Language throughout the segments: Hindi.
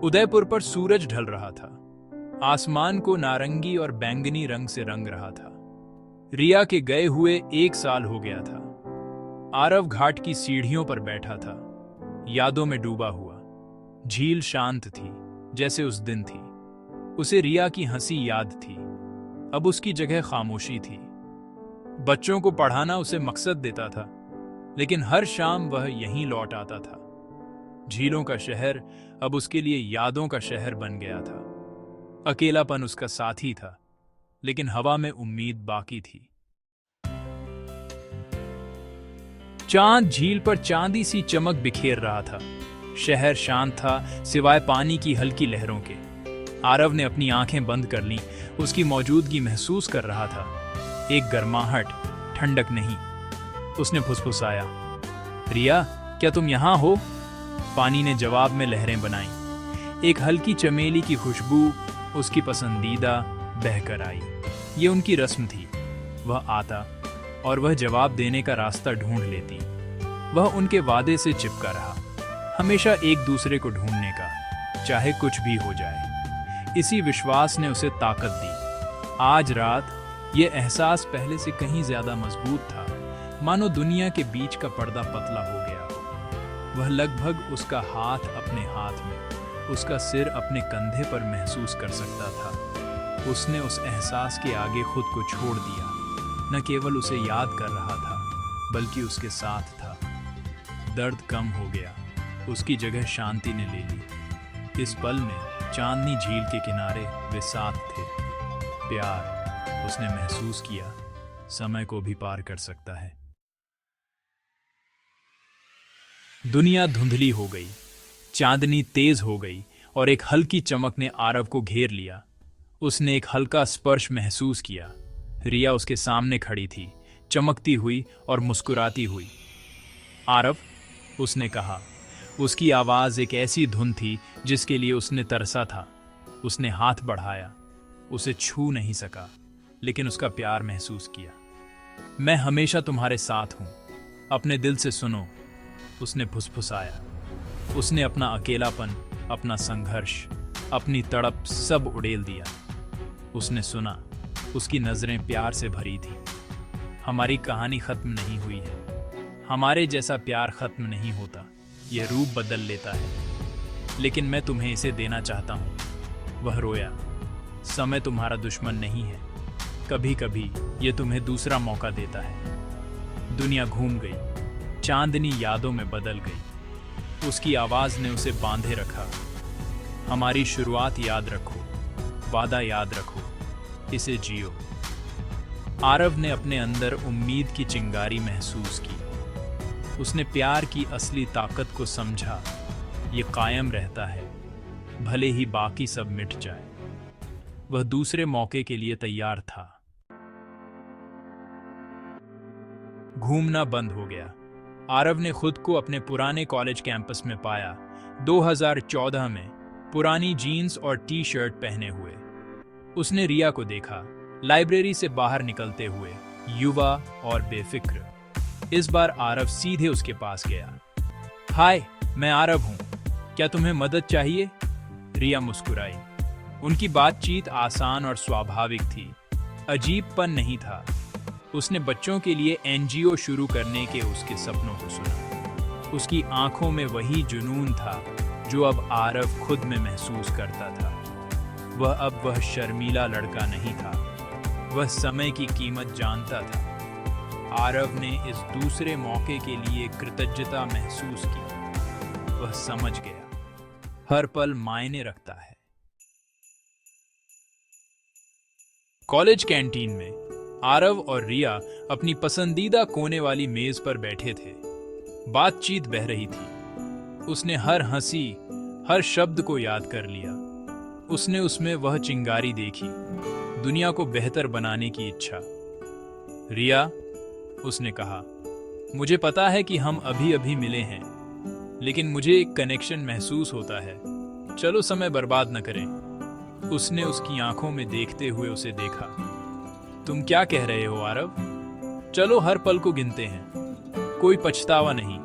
उदयपुर पर सूरज ढल रहा था। आसमान को नारंगी और बैंगनी रंग से रंग रहा था। रिया के गए हुए 1 साल हो गया था। आरव घाट की सीढ़ियों पर बैठा था, यादों में डूबा हुआ। झील शांत थी, जैसे उस दिन थी। उसे रिया की हंसी याद थी। अब उसकी जगह खामोशी थी। बच्चों को पढ़ाना उसे मकसद देता था, लेकिन हर शाम वह यहीं लौट आता था। झीलों का शहर अब उसके लिए यादों का शहर बन गया था। अकेलापन उसका साथी था, लेकिन हवा में उम्मीद बाकी थी। चांद झील पर चांदी सी चमक बिखेर रहा था। शहर शांत था, सिवाय पानी की हल्की लहरों के। आरव ने अपनी आंखें बंद कर लीं, उसकी मौजूदगी महसूस कर रहा था। एक गर्माहट, ठंडक नहीं। उसने फुसफुसाया, रिया, क्या तुम यहां हो? पानी ने जवाब में लहरें बनाई। एक हल्की चमेली की खुशबू, उसकी पसंदीदा, बहकर आई। ये उनकी रस्म थी। वह आता और वह जवाब देने का रास्ता ढूंढ लेती। वह उनके वादे से चिपका रहा, हमेशा एक दूसरे को ढूंढने का, चाहे कुछ भी हो जाए। इसी विश्वास ने उसे ताकत दी। आज रात यह एहसास पहले से कहीं ज्यादा मजबूत था, मानो दुनिया के बीच का पर्दा पतला हो गया। वह लगभग उसका हाथ अपने हाथ में, उसका सिर अपने कंधे पर महसूस कर सकता था। उसने उस एहसास के आगे खुद को छोड़ दिया। न केवल उसे याद कर रहा था, बल्कि उसके साथ था। दर्द कम हो गया, उसकी जगह शांति ने ले ली। इस पल में चांदनी झील के किनारे वे साथ थे। प्यार, उसने महसूस किया, समय को भी पार कर सकता है। दुनिया धुंधली हो गई, चांदनी तेज हो गई और एक हल्की चमक ने आरव को घेर लिया। उसने एक हल्का स्पर्श महसूस किया। रिया उसके सामने खड़ी थी, चमकती हुई और मुस्कुराती हुई। आरव, उसने कहा। उसकी आवाज एक ऐसी धुन थी जिसके लिए उसने तरसा था। उसने हाथ बढ़ाया, उसे छू नहीं सका, लेकिन उसका प्यार महसूस किया। मैं हमेशा तुम्हारे साथ हूं, अपने दिल से सुनो, उसने फुसफुसाया। उसने अपना अकेलापन, अपना संघर्ष, अपनी तड़प सब उड़ेल दिया। उसने सुना, उसकी नजरें प्यार से भरी थी। हमारी कहानी खत्म नहीं हुई है। हमारे जैसा प्यार खत्म नहीं होता, यह रूप बदल लेता है, लेकिन मैं तुम्हें इसे देना चाहता हूं। वह रोया, समय तुम्हारा दुश्मन नहीं है। कभी कभी यह तुम्हें दूसरा मौका देता है। दुनिया घूम गई, चांदनी यादों में बदल गई। उसकी आवाज ने उसे बांधे रखा। हमारी शुरुआत याद रखो, वादा याद रखो, इसे जियो। आरव ने अपने अंदर उम्मीद की चिंगारी महसूस की। उसने प्यार की असली ताकत को समझा। ये कायम रहता है, भले ही बाकी सब मिट जाए। वह दूसरे मौके के लिए तैयार था। घूमना बंद हो गया। आरव ने खुद को अपने पुराने कॉलेज कैंपस में पाया, 2014 में, पुरानी जीन्स और टी शर्ट पहने हुए। उसने रिया को देखा, लाइब्रेरी से बाहर निकलते हुए, युवा और बेफिक्र। इस बार आरव सीधे उसके पास गया। हाय, मैं आरव हूं, क्या तुम्हें मदद चाहिए? रिया मुस्कुराई। उनकी बातचीत आसान और स्वाभाविक थी, अजीबपन नहीं था। उसने बच्चों के लिए एनजीओ शुरू करने के उसके सपनों को सुना। उसकी आंखों में वही जुनून था जो अब आरव खुद में महसूस करता था। वह शर्मीला लड़का नहीं था, वह समय की कीमत जानता था। आरव ने इस दूसरे मौके के लिए कृतज्ञता महसूस की। वह समझ गया, हर पल मायने रखता है। कॉलेज कैंटीन में आरव और रिया अपनी पसंदीदा कोने वाली मेज पर बैठे थे। बातचीत बह रही थी। उसने हर हंसी, हर शब्द को याद कर लिया। उसने उसमें वह चिंगारी देखी, दुनिया को बेहतर बनाने की इच्छा। रिया, उसने कहा, मुझे पता है कि हम अभी अभी मिले हैं, लेकिन मुझे एक कनेक्शन महसूस होता है। चलो समय बर्बाद न करें। उसने उसकी आंखों में देखते हुए उसे देखा। तुम क्या कह रहे हो आरव? चलो हर पल को गिनते हैं, कोई पछतावा नहीं,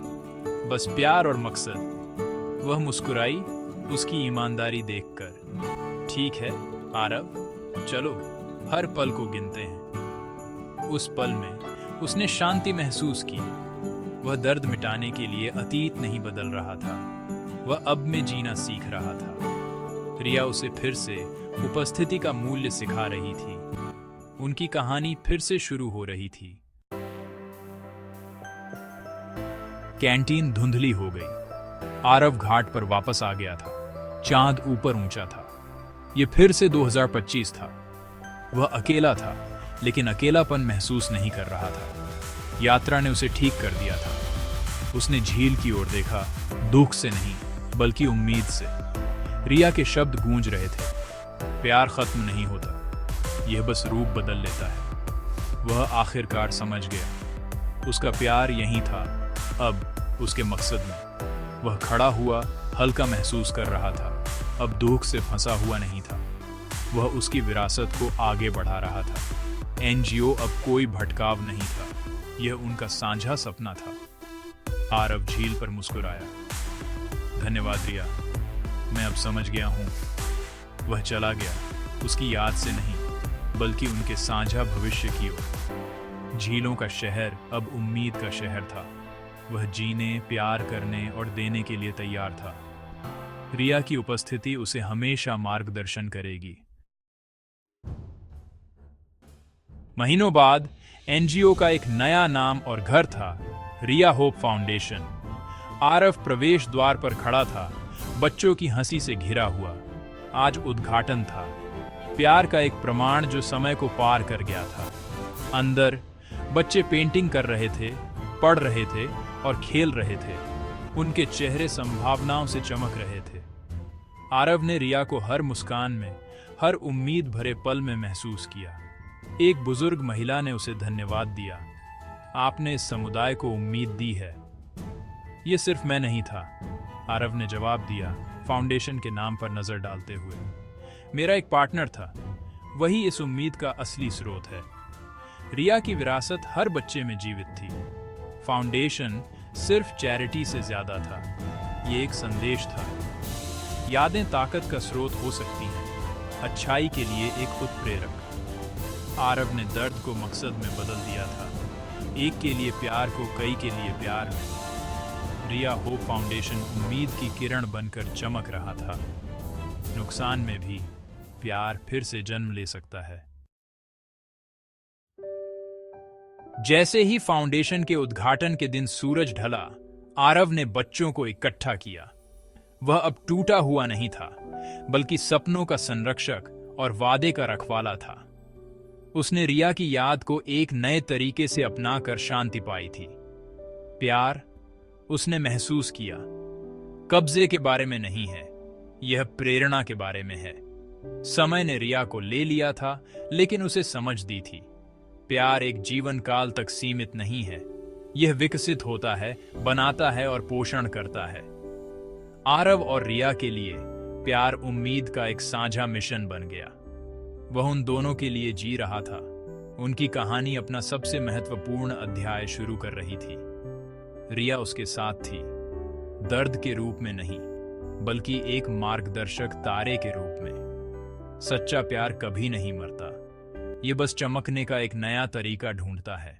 बस प्यार और मकसद। वह मुस्कुराई, उसकी ईमानदारी देखकर। ठीक है आरव, चलो हर पल को गिनते हैं। उस पल में उसने शांति महसूस की। वह दर्द मिटाने के लिए अतीत नहीं बदल रहा था, वह अब में जीना सीख रहा था। रिया उसे फिर से उपस्थिति का मूल्य सिखा रही थी। उनकी कहानी फिर से शुरू हो रही थी। कैंटीन धुंधली हो गई। आरव घाट पर वापस आ गया था। चांद ऊपर ऊंचा था। यह फिर से 2025 था। वह अकेला था, लेकिन अकेलापन महसूस नहीं कर रहा था। यात्रा ने उसे ठीक कर दिया था। उसने झील की ओर देखा, दुख से नहीं बल्कि उम्मीद से। रिया के शब्द गूंज रहे थे, प्यार खत्म नहीं होता, यह बस रूप बदल लेता है। वह आखिरकार समझ गया, उसका प्यार यहीं था, अब उसके मकसद में। वह खड़ा हुआ, हल्का महसूस कर रहा था, अब दुख से फंसा हुआ नहीं था। वह उसकी विरासत को आगे बढ़ा रहा था। एनजीओ अब कोई भटकाव नहीं था, यह उनका साझा सपना था। आरव झील पर मुस्कुराया। धन्यवाद रिया, मैं अब समझ गया हूं। वह चला गया, उसकी याद से नहीं बल्कि उनके साझा भविष्य की ओर। झीलों का शहर अब उम्मीद का शहर था। वह जीने, प्यार करने और देने के लिए तैयार था। रिया की उपस्थिति उसे हमेशा मार्गदर्शन करेगी। महीनों बाद एनजीओ का एक नया नाम और घर था, रिया होप फाउंडेशन। आरव प्रवेश द्वार पर खड़ा था, बच्चों की हंसी से घिरा हुआ। आज उद्घाटन था, प्यार का एक प्रमाण जो समय को पार कर गया था। अंदर बच्चे पेंटिंग कर रहे थे, पढ़ रहे थे और खेल रहे थे। उनके चेहरे संभावनाओं से चमक रहे थे। आरव ने रिया को हर मुस्कान में, हर उम्मीद भरे पल में महसूस किया। एक बुजुर्ग महिला ने उसे धन्यवाद दिया। आपने इस समुदाय को उम्मीद दी है। ये सिर्फ मैं नहीं था, आरव ने जवाब दिया, फाउंडेशन के नाम पर नजर डालते हुए। मेरा एक पार्टनर था, वही इस उम्मीद का असली स्रोत है। रिया की विरासत हर बच्चे में जीवित थी। फाउंडेशन सिर्फ चैरिटी से ज्यादा था, ये एक संदेश था। यादें ताकत का स्रोत हो सकती हैं, अच्छाई के लिए एक उत्प्रेरक। आरव ने दर्द को मकसद में बदल दिया था, एक के लिए प्यार को कई के लिए प्यार में। रिया होप फाउंडेशन उम्मीद की किरण बनकर चमक रहा था। नुकसान में भी प्यार फिर से जन्म ले सकता है। जैसे ही फाउंडेशन के उद्घाटन के दिन सूरज ढला, आरव ने बच्चों को इकट्ठा किया। वह अब टूटा हुआ नहीं था, बल्कि सपनों का संरक्षक और वादे का रखवाला था। उसने रिया की याद को एक नए तरीके से अपनाकर शांति पाई थी। प्यार, उसने महसूस किया, कब्जे के बारे में नहीं है, यह प्रेरणा के बारे में है। समय ने रिया को ले लिया था, लेकिन उसे समझ दी थी। प्यार एक जीवन काल तक सीमित नहीं है, यह विकसित होता है, बनाता है और पोषण करता है। आरव और रिया के लिए प्यार उम्मीद का एक साझा मिशन बन गया। वह उन दोनों के लिए जी रहा था। उनकी कहानी अपना सबसे महत्वपूर्ण अध्याय शुरू कर रही थी। रिया उसके साथ थी, दर्द के रूप में नहीं, बल्कि एक मार्गदर्शक तारे के रूप में। सच्चा प्यार कभी नहीं मरता, ये बस चमकने का एक नया तरीका ढूंढता है।